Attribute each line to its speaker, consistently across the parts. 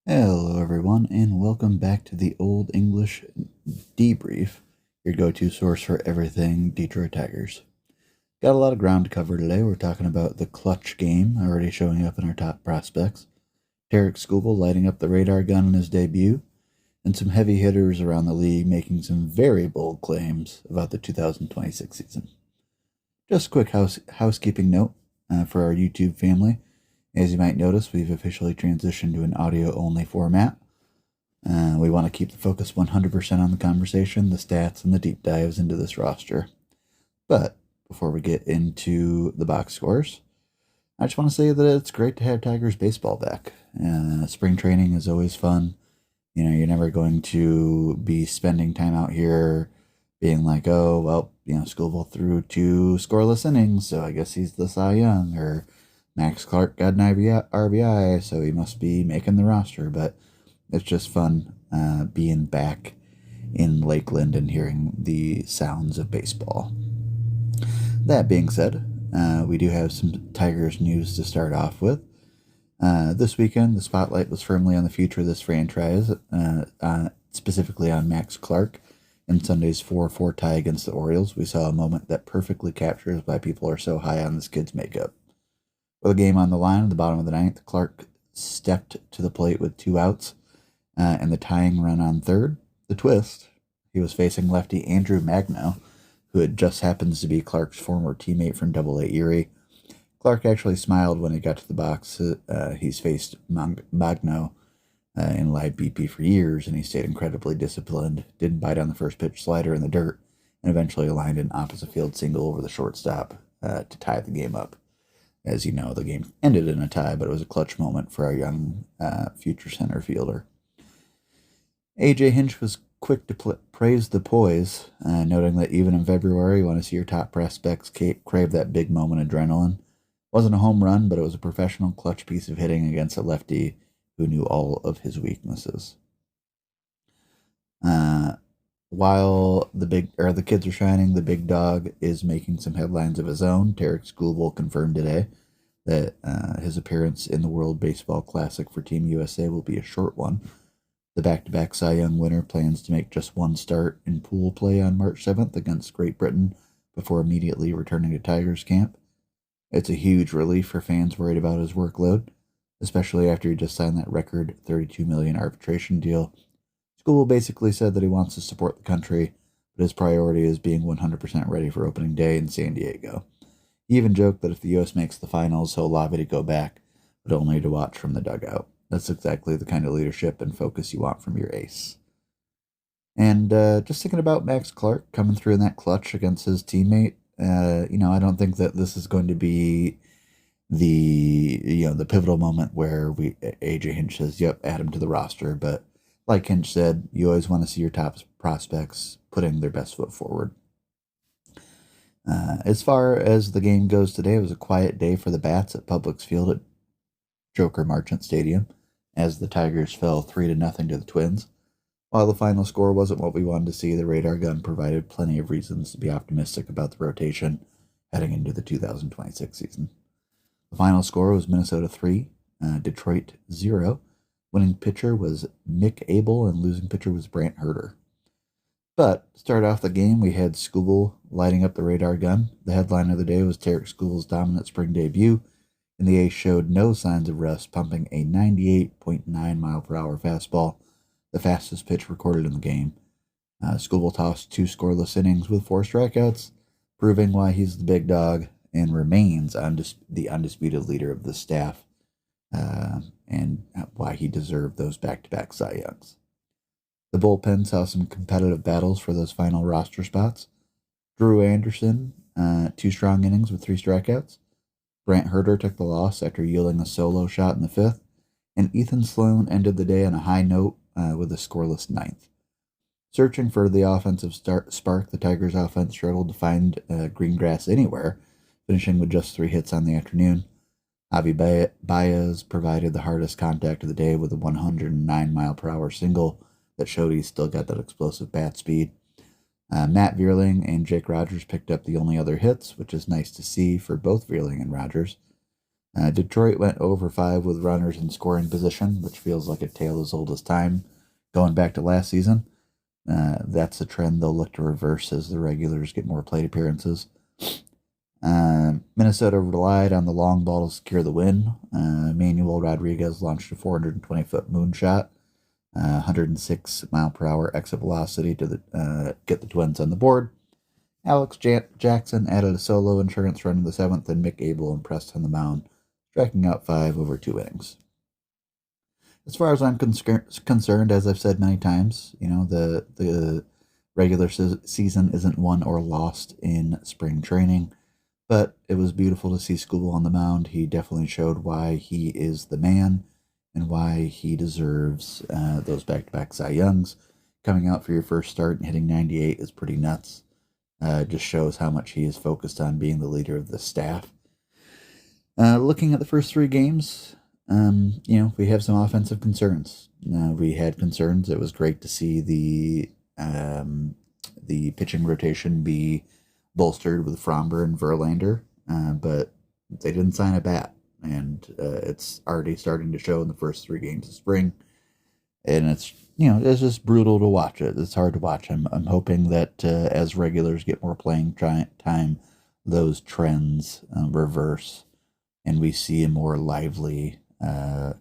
Speaker 1: Hello, everyone, and welcome back to the Old English Debrief, your go to source for everything Detroit Tigers. Got a lot of ground to cover today. We're talking about the clutch game already showing up in our top prospects, Tarik Skubal lighting up the radar gun in his debut, and some heavy hitters around the league making some very bold claims about the 2026 season. Just a quick housekeeping note for our YouTube family. As you might notice, we've officially transitioned to an audio-only format. We want to keep the focus 100% on the conversation, the stats, and the deep dives into this roster. But before we get into the box scores, I just want to say that it's great to have Tigers baseball back. Spring training is always fun. You know, you're never going to be spending time out here being like, oh, well, Skubal threw 2 scoreless innings, so I guess he's the Cy Young, or Max Clark got an RBI, so he must be making the roster. But it's just fun being back in Lakeland and hearing the sounds of baseball. That being said, we do have some Tigers news to start off with. This weekend, the spotlight was firmly on the future of this franchise, specifically on Max Clark. In Sunday's 4-4 tie against the Orioles, we saw a moment that perfectly captures why people are so high on this kid's makeup. With a game on the line at the bottom of the ninth, Clark stepped to the plate with 2 outs and the tying run on third. The twist, he was facing lefty Andrew Magno, who had just happens to be Clark's former teammate from Double-A Erie. Clark actually smiled when he got to the box. He's faced Magno in live BP for years, and he stayed incredibly disciplined, didn't bite on the first pitch slider in the dirt, and eventually aligned an opposite field single over the shortstop to tie the game up. As you know, the game ended in a tie, but it was a clutch moment for our young future center fielder. A.J. Hinch was quick to praise the poise, noting that even in February, you want to see your top prospects crave that big moment adrenaline. Wasn't a home run, but it was a professional clutch piece of hitting against a lefty who knew all of his weaknesses. While the kids are shining, the big dog is making some headlines of his own. Tarik Skubal confirmed today that his appearance in the World Baseball Classic for Team USA will be a short one. The back-to-back Cy Young winner plans to make just one start in pool play on March 7th against Great Britain before immediately returning to Tigers camp. It's a huge relief for fans worried about his workload, especially after he just signed that record $32 million arbitration deal. Skubal basically said that he wants to support the country, but his priority is being 100% ready for opening day in San Diego. He even joked that if the U.S. makes the finals, he'll lobby to go back, but only to watch from the dugout. That's exactly the kind of leadership and focus you want from your ace. And just thinking about Max Clark coming through in that clutch against his teammate, I don't think that this is going to be the pivotal moment where AJ Hinch says, yep, add him to the roster. But like Hinch said, you always want to see your top prospects putting their best foot forward. As far as the game goes today, it was a quiet day for the Bats at Publix Field at Joker Marchant Stadium, as the Tigers fell 3-0 to the Twins. While the final score wasn't what we wanted to see, the radar gun provided plenty of reasons to be optimistic about the rotation heading into the 2026 season. The final score was Minnesota 3, Detroit 0. Winning pitcher was Mick Abel, and losing pitcher was Brant Herter. But to start off the game, we had Skubal lighting up the radar gun. The headline of the day was Tarik Skubal's dominant spring debut, and the ace showed no signs of rust, pumping a 98.9 mile per hour fastball, the fastest pitch recorded in the game. Skubal tossed 2 scoreless innings with 4 strikeouts, proving why he's the big dog and remains the undisputed leader of the staff, and why he deserved those back-to-back Cy Youngs. The bullpen saw some competitive battles for those final roster spots. Drew Anderson, 2 strong innings with 3 strikeouts. Brant Herter took the loss after yielding a solo shot in the 5th, and Ethan Sloan ended the day on a high note with a scoreless 9th. Searching for the offensive spark, the Tigers' offense struggled to find green grass anywhere, finishing with just 3 hits on the afternoon. Avi Baez provided the hardest contact of the day with a 109 mile per hour single that showed he's still got that explosive bat speed. Matt Vierling and Jake Rogers picked up the only other hits, which is nice to see for both Vierling and Rogers. Detroit went over 5 with runners in scoring position, which feels like a tale as old as time going back to last season. That's a trend they'll look to reverse as the regulars get more plate appearances. Minnesota relied on the long ball to secure the win. Manuel Rodriguez launched a 420-foot moonshot, 106-mile-per-hour exit velocity to get the Twins on the board. Alex Jackson added a solo insurance run in the 7th, and Mick Abel impressed on the mound, striking out 5 over 2 innings. As far as I'm concerned, as I've said many times, the regular season isn't won or lost in spring training, but it was beautiful to see Skubal on the mound. He definitely showed why he is the man and why he deserves those back-to-back Cy Youngs. Coming out for your first start and hitting 98 is pretty nuts. Just shows how much he is focused on being the leader of the staff. Looking at the first 3 games, we have some offensive concerns. We had concerns. It was great to see the pitching rotation be bolstered with Fromber and Verlander, but they didn't sign a bat, and it's already starting to show in the first 3 games of spring, and it's just brutal to watch it. It's hard to watch. I'm hoping that as regulars get more playing time, those trends reverse, and we see a more lively,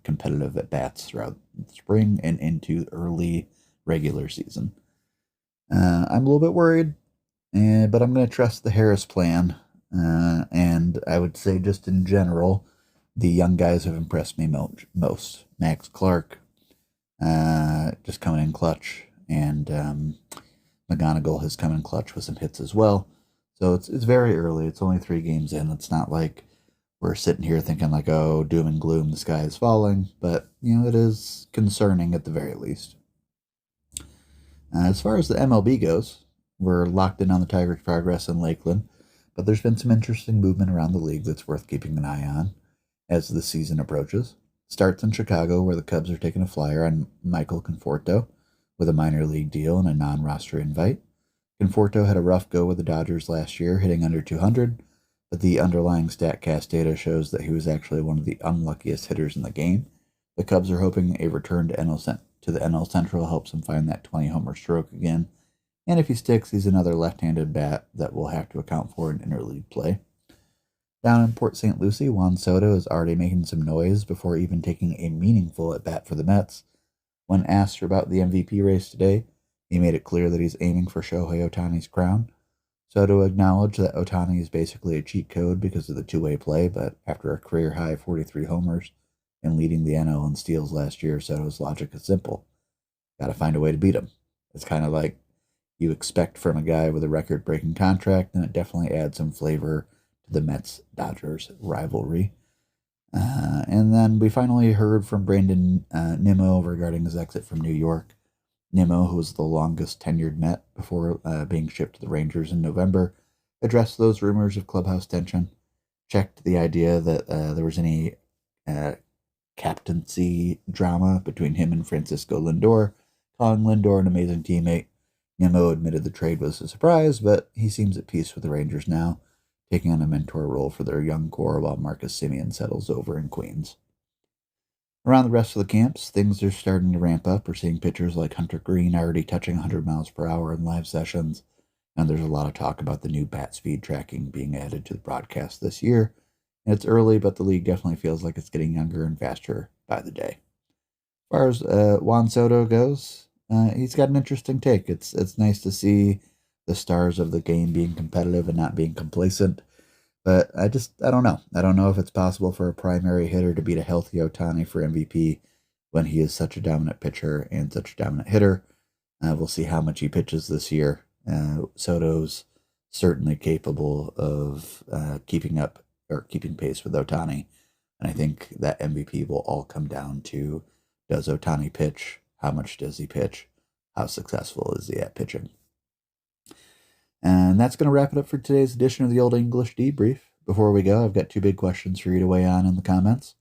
Speaker 1: competitive at-bats throughout spring and into early regular season. I'm a little bit worried, but I'm going to trust the Harris plan, and I would say just in general, the young guys have impressed me most. Max Clark, just coming in clutch, and McGonigal has come in clutch with some hits as well. So it's very early. It's only 3 games in. It's not like we're sitting here thinking like, oh, doom and gloom, the sky is falling. But, it is concerning at the very least. As far as the MLB goes, we're locked in on the Tigers' progress in Lakeland, but there's been some interesting movement around the league that's worth keeping an eye on as the season approaches. Starts in Chicago, where the Cubs are taking a flyer on Michael Conforto with a minor league deal and a non-roster invite. Conforto had a rough go with the Dodgers last year, hitting under 200, but the underlying StatCast data shows that he was actually one of the unluckiest hitters in the game. The Cubs are hoping a return to the NL Central helps him find that 20-homer stroke again, and if he sticks, he's another left-handed bat that we'll have to account for in interleague play. Down in Port St. Lucie, Juan Soto is already making some noise before even taking a meaningful at-bat for the Mets. When asked about the MVP race today, he made it clear that he's aiming for Shohei Ohtani's crown. Soto acknowledged that Ohtani is basically a cheat code because of the two-way play, but after a career-high 43 homers and leading the NL in steals last year, Soto's logic is simple. Got to find a way to beat him. It's kind of like you expect from a guy with a record-breaking contract, and it definitely adds some flavor to the Mets-Dodgers rivalry. And then we finally heard from Brandon Nimmo regarding his exit from New York. Nimmo, who was the longest tenured Met before being shipped to the Rangers in November, addressed those rumors of clubhouse tension, checked the idea that there was any captaincy drama between him and Francisco Lindor, calling Lindor an amazing teammate. Nimmo admitted the trade was a surprise, but he seems at peace with the Rangers now, taking on a mentor role for their young core while Marcus Semien settles over in Queens. Around the rest of the camps, things are starting to ramp up. We're seeing pitchers like Hunter Green already touching 100 miles per hour in live sessions, and there's a lot of talk about the new bat speed tracking being added to the broadcast this year. And it's early, but the league definitely feels like it's getting younger and faster by the day. As far as Juan Soto goes, he's got an interesting take. It's nice to see the stars of the game being competitive and not being complacent. But I don't know. I don't know if it's possible for a primary hitter to beat a healthy Ohtani for MVP when he is such a dominant pitcher and such a dominant hitter. We'll see how much he pitches this year. Soto's certainly capable of keeping pace with Ohtani. And I think that MVP will all come down to, does Ohtani pitch? How much does he pitch? How successful is he at pitching? And that's going to wrap it up for today's edition of the Old English Debrief. Before we go, I've got 2 big questions for you to weigh on in the comments.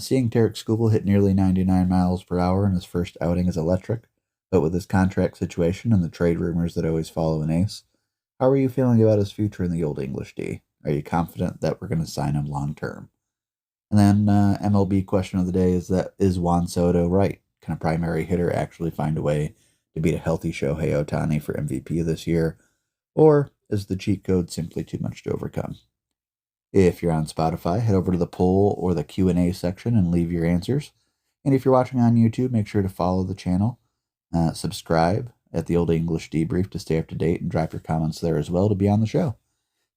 Speaker 1: Seeing Tarik Skubal hit nearly 99 miles per hour in his first outing is electric, but with his contract situation and the trade rumors that always follow an ace, how are you feeling about his future in the Old English D? Are you confident that we're going to sign him long term? And then MLB question of the day is Juan Soto right? Can a primary hitter actually find a way to beat a healthy Shohei Ohtani for MVP this year? Or is the cheat code simply too much to overcome? If you're on Spotify, head over to the poll or the Q&A section and leave your answers. And if you're watching on YouTube, make sure to follow the channel, subscribe at the Old English Debrief to stay up to date, and drop your comments there as well to be on the show.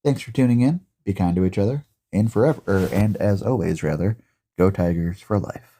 Speaker 1: Thanks for tuning in. Be kind to each other, and forever, and as always, rather, go Tigers for life.